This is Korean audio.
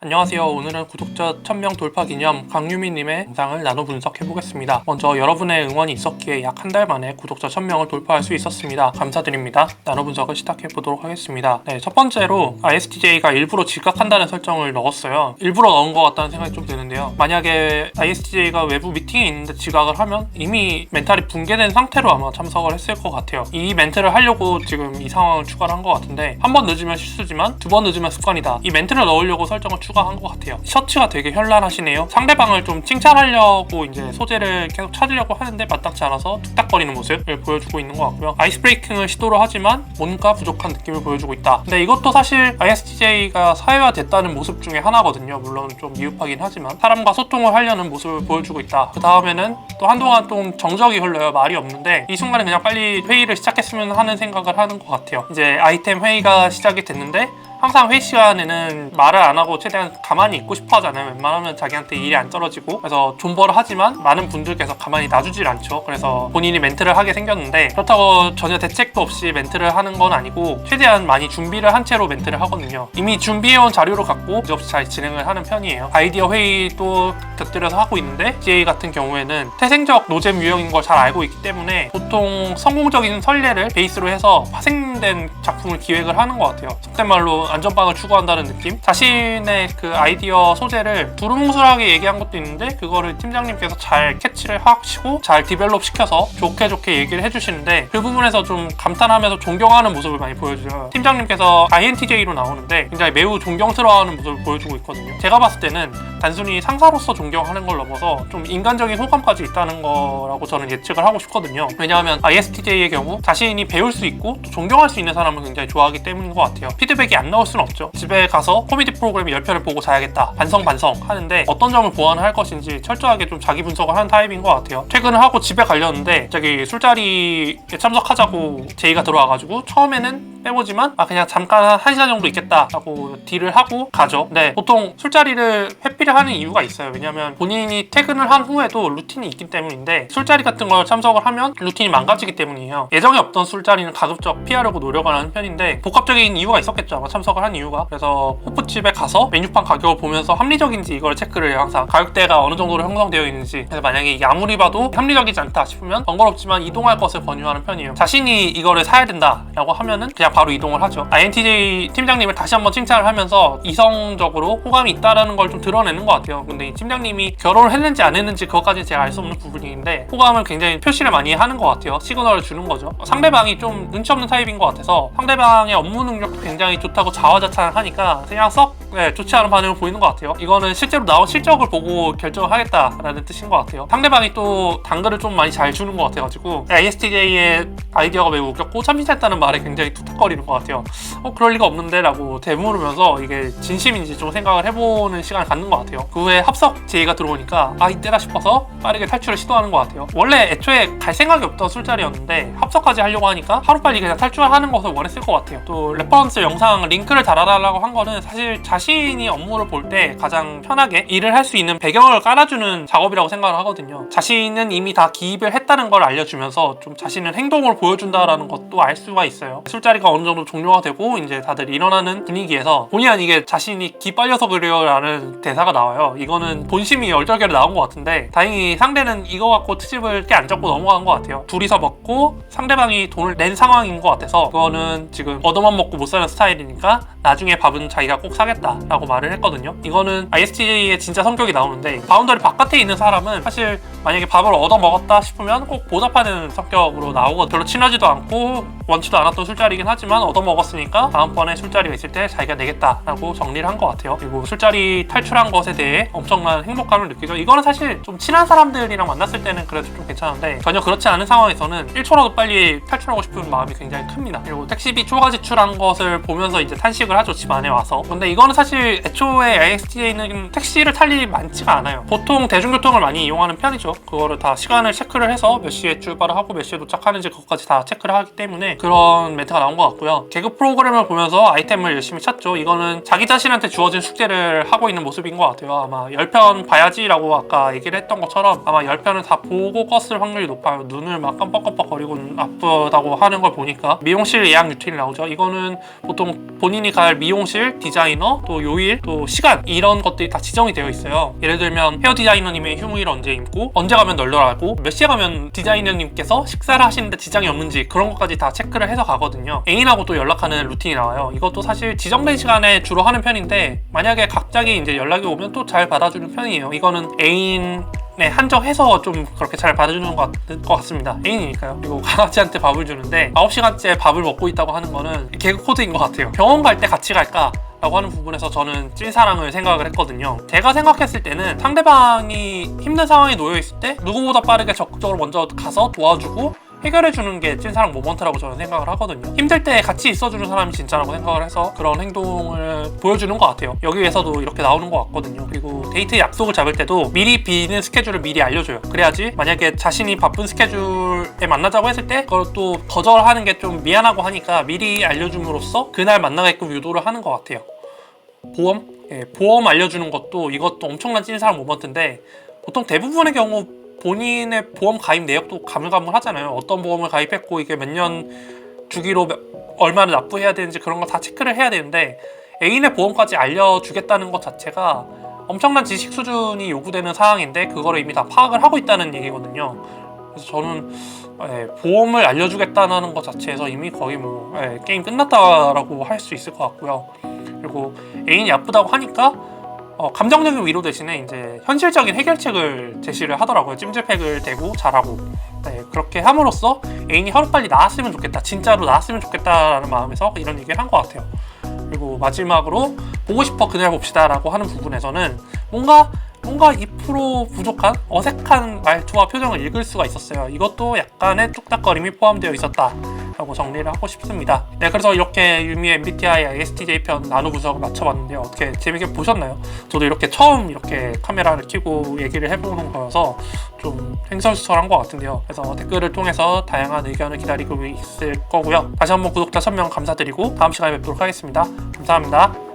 안녕하세요. 오늘은 구독자 1000명 돌파 기념 강유미님의 영상을 나눠 분석해보겠습니다. 먼저 여러분의 응원이 있었기에 약 한 달 만에 구독자 1000명을 돌파할 수 있었습니다. 감사드립니다. 나눠 분석을 시작해보도록 하겠습니다. 첫 번째로 ISTJ가 일부러 지각한다는 설정을 넣었어요. 일부러 넣은 것 같다는 생각이 좀 드는데요. 만약에 ISTJ가 외부 미팅에 있는데 지각을 하면 이미 멘탈이 붕괴된 상태로 아마 참석을 했을 것 같아요. 이 멘트를 하려고 지금 이 상황을 추가를 한 것 같은데, 한 번 늦으면 실수지만 두 번 늦으면 습관이다. 이 멘트를 넣으려고 설정을 추가한 것 같아요. 셔츠가 되게 현란하시네요. 상대방을 좀 칭찬하려고 이제 소재를 계속 찾으려고 하는데 마땅치 않아서 툭닥거리는 모습을 보여주고 있는 것 같고요. 아이스 브레이킹을 시도를 하지만 뭔가 부족한 느낌을 보여주고 있다. 근데 이것도 사실 ISTJ가 사회화됐다는 모습 중에 하나거든요. 물론 좀 미흡하긴 하지만 사람과 소통을 하려는 모습을 보여주고 있다. 그 다음에는 또 한동안 좀 정적이 흘러요. 말이 없는데 이 순간에 그냥 빨리 회의를 시작했으면 하는 생각을 하는 것 같아요. 이제 아이템 회의가 시작이 됐는데 항상 회의 시간에는 말을 안 하고 최대한 가만히 있고 싶어 하잖아요. 웬만하면 자기한테 일이 안 떨어지고, 그래서 존버를 하지만 많은 분들께서 가만히 놔주질 않죠. 그래서 본인이 멘트를 하게 생겼는데, 그렇다고 전혀 대책도 없이 멘트를 하는 건 아니고 최대한 많이 준비를 한 채로 멘트를 하거든요. 이미 준비해온 자료를 갖고 문제없이 잘 진행을 하는 편이에요. 아이디어 회의도 곁들여서 하고 있는데, GA 같은 경우에는 태생적 노잼 유형인 걸 잘 알고 있기 때문에 보통 성공적인 선례를 베이스로 해서 파생된 작품을 기획을 하는 것 같아요. 속된 말로 안전빵을 추구한다는 느낌? 자신의 그 아이디어 소재를 두루뭉술하게 얘기한 것도 있는데, 그거를 팀장님께서 잘 캐치를 하시고 잘 디벨롭 시켜서 좋게 얘기를 해주시는데, 그 부분에서 좀 감탄하면서 존경하는 모습을 많이 보여줘요. 팀장님께서 INTJ로 나오는데 굉장히 매우 존경스러워하는 모습을 보여주고 있거든요. 제가 봤을 때는 단순히 상사로서 존경하는 걸 넘어서 좀 인간적인 호감까지 있다는 거라고 저는 예측을 하고 싶거든요. 왜냐하면 ISTJ의 경우 자신이 배울 수 있고 또 존경할 수 있는 사람을 굉장히 좋아하기 때문인 것 같아요. 피드백이 안 나올 수는 없죠. 집에 가서 코미디 프로그램 10편을 보고 자야겠다, 반성 하는데 어떤 점을 보완을 할 것인지 철저하게 좀 자기 분석을 하는 타입인 것 같아요. 퇴근을 하고 집에 가려는데 갑자기 술자리에 참석하자고 제의가 들어와가지고 처음에는 빼보지만 그냥 잠깐 1시간 정도 있겠다라고 딜을 하고 가죠. 근데 보통 술자리를 회피를 하는 이유가 있어요. 왜냐면 본인이 퇴근을 한 후에도 루틴이 있기 때문인데, 술자리 같은 걸 참석을 하면 루틴이 망가지기 때문이에요. 예정에 없던 술자리는 가급적 피하려고 노력을 하는 편인데, 복합적인 이유가 있었겠죠, 아마 참석을 한 이유가. 그래서 호프집에 가서 메뉴판 가격을 보면서 합리적인지 이걸 체크를 해요. 항상 가격대가 어느 정도로 형성되어 있는지. 그래서 만약에 이게 아무리 봐도 합리적이지 않다 싶으면 번거롭지만 이동할 것을 권유하는 편이에요. 자신이 이거를 사야 된다라고 하면은 그냥 바로 이동을 하죠. INTJ 팀장님을 다시 한번 칭찬을 하면서 이성적으로 호감이 있다라는 걸 좀 드러내는 것 같아요. 근데 이 팀장님이 결혼을 했는지 안 했는지 그것까지 제가 알 수 없는 부분인데, 호감을 굉장히 표시를 많이 하는 것 같아요. 시그널을 주는 거죠. 상대방이 좀 눈치 없는 타입인 것 같아서 상대방의 업무 능력도 굉장히 좋다고 자화자찬하니까 그냥 썩 좋지 않은 반응을 보이는 것 같아요. 이거는 실제로 나온 실적을 보고 결정을 하겠다라는 뜻인 것 같아요. 상대방이 또 단글을 좀 많이 잘 주는 것 같아가지고 ISTJ의 아이디어가 매우 웃겼고 참신했다는 말에 굉장히 툭툭거리는 것 같아요. 그럴 리가 없는데 라고 되물으면서 이게 진심인지 좀 생각을 해보는 시간을 갖는 것 같아요. 그 후에 합석 제의가 들어오니까 이때다 싶어서 빠르게 탈출을 시도하는 것 같아요. 원래 애초에 갈 생각이 없던 술자리였는데 합석까지 하려고 하니까 하루빨리 그냥 탈출하는 것을 원했을 것 같아요. 또 레퍼런스 영상 링크를 달아달라고 한 거는 사실 자신이 업무를 볼 때 가장 편하게 일을 할 수 있는 배경을 깔아주는 작업이라고 생각을 하거든요. 자신은 이미 다 기입을 했다는 걸 알려주면서 좀 자신은 행동을 보여준다라는 것도 알 수가 있어요. 술자리가 어느 정도 종료가 되고 이제 다들 일어나는 분위기에서 본의 아니게 자신이 기 빨려서 그래요 라는 대사가 나와요. 이거는 본심이 얼떨결에 나온 것 같은데, 다행히 상대는 이거 갖고 트집을 꽤 안 잡고 넘어간 것 같아요. 둘이서 먹고 상대방이 돈을 낸 상황인 것 같아서, 그거는 지금 얻어만 먹고 못 사는 스타일이니까 나중에 밥은 자기가 꼭 사겠다라고 말을 했거든요. 이거는 ISTJ의 진짜 성격이 나오는데, 바운더리 바깥에 있는 사람은 사실 만약에 밥을 얻어 먹었다 싶으면 꼭 보답하는 성격으로 나오고, 별로 친하지도 않고 원치도 않았던 술자리긴 하지만 얻어 먹었으니까 다음번에 술자리가 있을 때 자기가 내겠다라고 정리를 한 것 같아요. 그리고 술자리 탈출한 것에 대해 엄청난 행복감을 느끼죠. 이거는 사실 좀 친한 사람들이랑 만났을 때는 그래도 좀 괜찮은데, 전혀 그렇지 않은 상황에서는 1초라도 빨리 탈출하고 싶은 마음이 굉장히 큽니다. 그리고 택시비 초과 지출한 것을 보면서 이제 탄식을 하죠, 집 안에 와서. 근데 이거는 사실 애초에 ISTJ는 택시를 탈 일이 많지가 않아요. 보통 대중교통을 많이 이용하는 편이죠. 그거를 다 시간을 체크를 해서 몇 시에 출발을 하고 몇 시에 도착하는지 그것까지 다 체크를 하기 때문에 그런 멘트가 나온 것 같고요. 개그 프로그램을 보면서 아이템을 열심히 찾죠. 이거는 자기 자신한테 주어진 숙제를 하고 있는 모습인 것 같아요. 아마 10편 봐야지라고 아까 얘기를 했던 것처럼 아마 10편을 다 보고 껐을 확률이 높아요. 눈을 막 깜빡깜빡거리고 아프다고 하는 걸 보니까. 미용실 예약 루틴이 나오죠. 이거는 보통 본인이 갈 미용실, 디자이너, 또 요일, 또 시간 이런 것들이 다 지정이 되어 있어요. 예를 들면 헤어 디자이너님의 휴무일 언제 있고 언제 가면 널널하고 몇 시에 가면 디자이너님께서 식사를 하시는데 지장이 없는지 그런 것까지 다 체크를 해서 가거든요. 애인하고 또 연락하는 루틴이 나와요. 이것도 사실 지정된 시간에 주로 하는 편인데 만약에 갑자기 이제 연락이 오면 또 잘 받아주는 편이에요. 이거는 애인 한정해서 좀 그렇게 잘 받아주는 것 같습니다. 애인이니까요. 그리고 강아지한테 밥을 주는데 9시간째 밥을 먹고 있다고 하는 거는 개그 코드인 것 같아요. 병원 갈 때 같이 갈까? 라고 하는 부분에서 저는 찐사랑을 생각을 했거든요. 제가 생각했을 때는 상대방이 힘든 상황에 놓여있을 때 누구보다 빠르게 적극적으로 먼저 가서 도와주고 해결해주는 게 찐사랑 모먼트라고 저는 생각을 하거든요. 힘들 때 같이 있어주는 사람이 진짜라고 생각을 해서 그런 행동을 보여주는 것 같아요. 여기에서도 이렇게 나오는 것 같거든요. 그리고 데이트 약속을 잡을 때도 미리 비는 스케줄을 미리 알려줘요. 그래야지 만약에 자신이 바쁜 스케줄에 만나자고 했을 때 그걸 또 거절하는 게 좀 미안하고 하니까 미리 알려줌으로써 그날 만나게끔 유도를 하는 것 같아요. 보험? 보험 알려주는 것도 이것도 엄청난 찐사랑 모먼트인데 보통 대부분의 경우 본인의 보험 가입 내역도 가물가물하잖아요. 어떤 보험을 가입했고 이게 몇 년 주기로 얼마를 납부해야 되는지 그런 거 다 체크를 해야 되는데 애인의 보험까지 알려주겠다는 것 자체가 엄청난 지식 수준이 요구되는 상황인데 그거를 이미 다 파악을 하고 있다는 얘기거든요. 그래서 저는 보험을 알려주겠다는 것 자체에서 이미 거의 뭐 게임 끝났다라고 할 수 있을 것 같고요. 그리고 애인이 아프다고 하니까 감정적인 위로 대신에 이제 현실적인 해결책을 제시를 하더라고요. 찜질팩을 대고 자라고. 그렇게 함으로써 애인이 하루빨리 나았으면 좋겠다, 진짜로 나았으면 좋겠다라는 마음에서 이런 얘기를 한 것 같아요. 그리고 마지막으로 보고 싶어 그날 봅시다 라고 하는 부분에서는 뭔가 2% 부족한 어색한 말투와 표정을 읽을 수가 있었어요. 이것도 약간의 뚝딱거림이 포함되어 있었다 라고 정리를 하고 싶습니다. 네, 그래서 이렇게 유미의 MBTI ISTJ 편 나노 분석을 맞춰봤는데요. 어떻게 재밌게 보셨나요? 저도 이렇게 처음 이렇게 카메라를 켜고 얘기를 해보는 거여서 좀 횡설수설한 것 같은데요. 그래서 댓글을 통해서 다양한 의견을 기다리고 있을 거고요. 다시 한번 구독자 1000명 감사드리고 다음 시간에 뵙도록 하겠습니다. 감사합니다.